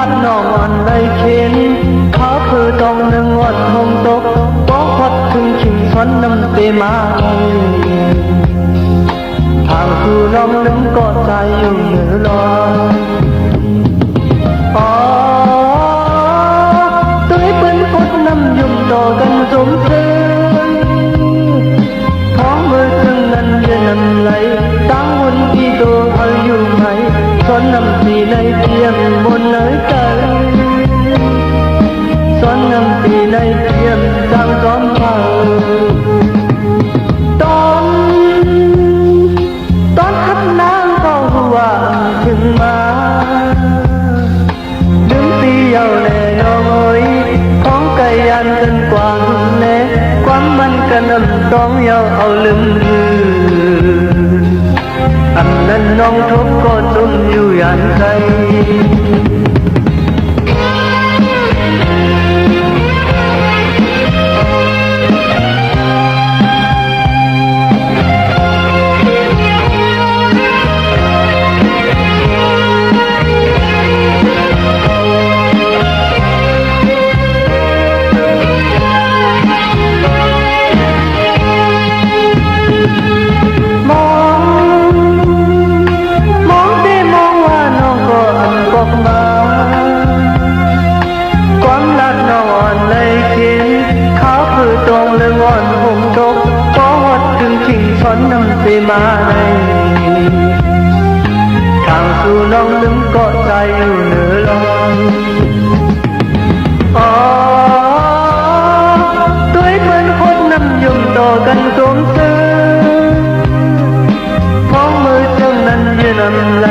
าดน้องอ่อนได้เข็นขาคือต้องหนึ่งวันหงตกบอกพัดถึงขิงซ้อนน้ำเตมาทางคือน้องลืมก็ใจอยู่เหนือลอยตัวเป็นคนน้ำยุ่มต่อกันสมชื่อท้องมือถึงนั้นเย็นน้ำไหลตั้งวันที่ตัวเขาอยู่ไหมซ้อนน้ำสีในเพียงบนเนยใจซ้อนน้ำสีในเพียงจางซ้อมเผาตอนทับน้ำก็หัวถึงมาดึงตีเอาแน่น้อยของไก่ยันกันกว้างแน่ความมันกันน้ำต้องเยาเอาลืมอันนั้นน้องทบก็จมอยู่ยันใจมาในทางสู่น้องลืมก็ใจอยู่เหนือลมตัวเพื่อนคนน้ำยุ่มต่อกันสมซื่อมองมือจังนั้นยืนน้ำไหล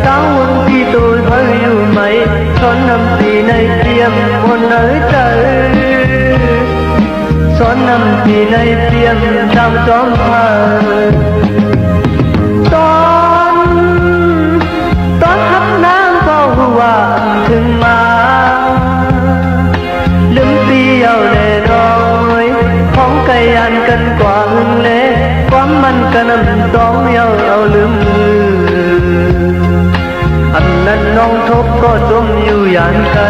ตั้งวันที่ตัวเธออยู่ไหมช้อนน้ำสีในเตรียมบนเนื้อใจซ้อนน้ำสีในเตรียมจำจอมพาตอนทับน้ำก็หัวถึงมาลืมตีเอาแน่น้อยของไก่ยันกันกว่าหึงเล่ความมันกันน้ำต้องเยาเอาลืมอันนั้นน้องทบก็จมอยู่ยันไกล